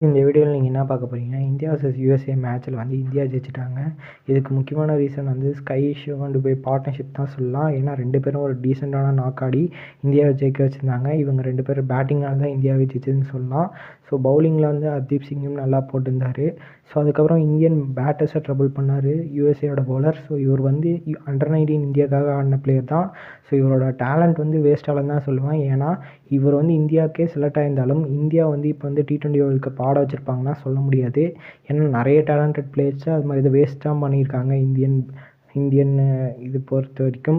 இந்த வீடியோவில் நீங்கள் என்ன பார்க்க போகிறீங்கன்னா, இந்தியா vs USA மேட்ச்சில் வந்து இந்தியா ஜெயிச்சிட்டாங்க. இதுக்கு முக்கியமான ரீசன் வந்து ஸ்கை, சிவம், டுபே பார்ட்னர்ஷிப் தான் சொல்லலாம். ஏன்னா 2 பேரும் ஒரு டீசெண்டான நாக் ஆடி இந்தியாவை ஜெயிக்க வச்சுருந்தாங்க. இவங்க 2 பேரும் பேட்டிங்கால் தான் இந்தியாவை ஜெயிச்சதுன்னு சொல்லலாம். ஸோ பவுலிங்கில் வந்து ஹர்தீப் சிங்கும் நல்லா போட்டிருந்தார். ஸோ அதுக்கப்புறம் இந்தியன் பேட்டர்ஸை ட்ரபிள் பண்ணார் யூஎஸ்ஏயோட பவுலர். ஸோ இவர் வந்து அண்டர்-19 இந்தியாவுக்காக ஆடின பிளேயர் தான். ஸோ இவரோட டேலண்ட் வந்து வேஸ்ட்டாலன்னு தான் சொல்லுவேன். ஏன்னா இவர் வந்து இந்தியாவுக்கே செலக்ட் ஆயிருந்தாலும் இந்தியா வந்து இப்போ வந்து T20 வேர்ல்டு கப் ஆட வச்சுருப்பாங்கன்னா சொல்ல முடியாது. ஏன்னா நிறைய டேலண்டட் பிளேயர்ஸை அது மாதிரி இதை வேஸ்ட் தான் பண்ணியிருக்காங்க இந்தியன் இது பொறுத்த வரைக்கும்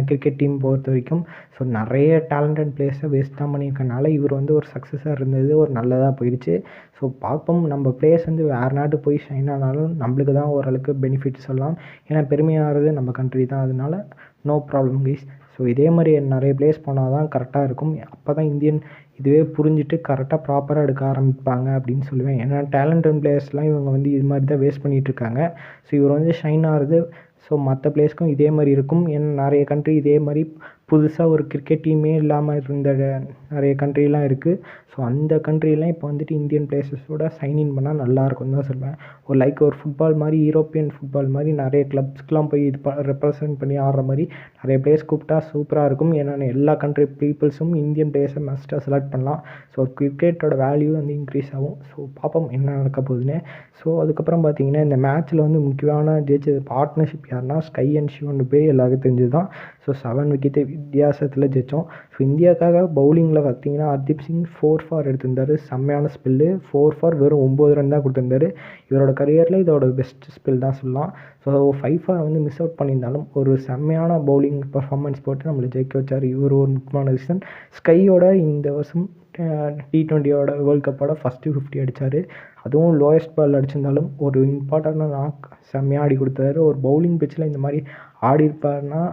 கிரிக்கெட் டீம் பொறுத்த வரைக்கும். ஸோ நிறைய டேலண்டட் பிளேயர்ஸை வேஸ்ட் தான் பண்ணியிருக்கனால இவர் வந்து ஒரு சக்ஸஸாக இருந்தது ஒரு நல்லதாக போயிடுச்சு. ஸோ பார்ப்போம், நம்ம பிளேயர்ஸ் வந்து வேறு நாட்டு போய் ஷைன் ஆனாலும் நம்மளுக்கு தான் ஓரளவுக்கு பெனிஃபிட் சொல்லலாம். ஏன்னா பெருமையாகிறது நம்ம கண்ட்ரி தான். அதனால நோ ப்ராப்ளம் கைஸ். ஸோ இதே மாதிரி நிறைய பிளேயர்ஸ் போனால் தான் கரெக்டாக இருக்கும். அப்போ தான் இந்தியன் இதுவே புரிஞ்சுட்டு கரெக்டாக ப்ராப்பராக எடுக்க ஆரம்பிப்பாங்க அப்படின்னு சொல்லுவேன். ஏன்னா டேலண்டட் பிளேயர்ஸ்லாம் இவங்க வந்து இது மாதிரி தான் வேஸ்ட் பண்ணிகிட்ருக்காங்க. ஸோ இவர் வந்து ஷைன் ஆகிறது ஸோ மற்ற பிளேயர்ஸ்க்கும் இதே மாதிரி இருக்கும். ஏன்னா நிறைய கண்ட்ரி இதே மாதிரி புதுசாக ஒரு கிரிக்கெட் டீமே இல்லாமல் இருந்த நிறைய கண்ட்ரிலாம் இருக்குது. ஸோ அந்த கண்ட்ரிலாம் இப்போ வந்துட்டு இந்தியன் பிளேயர்ஸோட சைன்இன் பண்ணால் நல்லாயிருக்கும்னு தான் சொல்லுவேன். ஒரு ஃபுட்பால் மாதிரி யூரோப்பியன் ஃபுட்பால் மாதிரி நிறைய கிளப்ஸ்க்கெலாம் போய் இது ரெப்ரசன்ட் பண்ணி ஆடுற மாதிரி நிறைய பிளேயர்ஸ் கூப்பிட்டா சூப்பராக இருக்கும். ஏன்னா எல்லா கண்ட்ரி பீப்புள்ஸும் இந்தியன் பிளேயர்ஸை மஸ்ட்டாக செலக்ட் பண்ணலாம். ஸோ கிரிக்கெட்டோட வேல்யூ வந்து இன்க்ரீஸ் ஆகும். ஸோ பார்ப்போம் என்ன நடக்க போகுதுன்னு. ஸோ அதுக்கப்புறம் பார்த்தீங்கன்னா இந்த மேட்ச்சில் வந்து முக்கியமான ஜெயிச்சது பார்ட்னர்ஷிப் யாருன்னா ஸ்கை அண்ட் சிவன் டுபே எல்லாருக்கும் தெரிஞ்சது தான். ஸோ 7 விக்கெட்டு வித்தியாசத்தில் ஜெயித்தோம். ஸோ இந்தியாவுக்காக பவுலிங்கில் பார்த்தீங்கன்னா ஹர்தீப் சிங் 4 ஃபார் எடுத்திருந்தார். செம்மையான ஸ்பெல்லு. 4 ஃபார் வெறும் 9 ரன் தான் கொடுத்துருந்தாரு. இவரோட கரியரில் இதோட பெஸ்ட் ஸ்பெல் தான் சொல்லலாம். ஸோ 5 ஃபார் வந்து மிஸ் அவுட் பண்ணியிருந்தாலும் ஒரு செம்மையான பவுலிங் பர்ஃபார்மன்ஸ் போட்டு நம்மளை ஜெயிக்க வச்சார். இவர் ஒரு முக்கியமான ரீசன். ஸ்கையோட இந்த வருஷம் T20யோட வேர்ல்டு கப்போட ஃபஸ்ட்டு 50 அடித்தார். அதுவும் லோயஸ்ட் பால் அடிச்சிருந்தாலும் ஒரு இம்பார்ட்டண்டான நாக் செம்மையாக ஆடி கொடுத்தாரு. ஒரு பவுலிங் பிச்சில் இந்த மாதிரி ஆடி இருப்பாருன்னா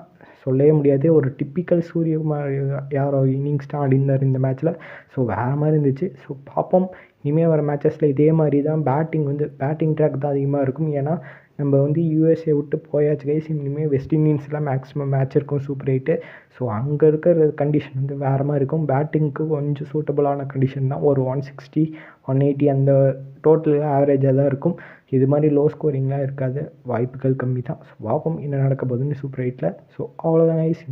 சொல்லவே முடியாது. ஒரு டிப்பிக்கல் சூரியகுமார் யாரோ இன்னிங்ஸ் தான் ஆடிருந்தார் இந்த மேட்ச்சில். ஸோ வேறு மாதிரி இருந்துச்சு. ஸோ பார்ப்போம், இனிமேல் வர மேட்சஸில் இதே மாதிரி தான் பேட்டிங் ட்ராக் தான் அதிகமாக இருக்கும். ஏன்னா நம்ம வந்து USA விட்டு போயாச்சு கைஸ். இனிமேல் வெஸ்ட் இண்டீஸ்லாம் மேக்ஸிமம் மேட்ச் இருக்கும் சூப்பர் 8. ஸோ அங்கே இருக்கிற கண்டிஷன் வந்து வேறு மாதிரி இருக்கும். பேட்டிங்க்கு கொஞ்சம் சூட்டபுளான கண்டிஷன் தான். ஒரு 160 180 அந்த டோட்டல் ஆவரேஜாக தான் இருக்கும். இது மாதிரி லோ ஸ்கோரிங்லாம் இருக்காது. வாய்ப்புகள் கம்மி தான். ஸோ பார்ப்போம் என்ன நடக்க போகுதுன்னு சூப்பர் 8ல். ஸோ அவ்வளோதான் கைஸ்.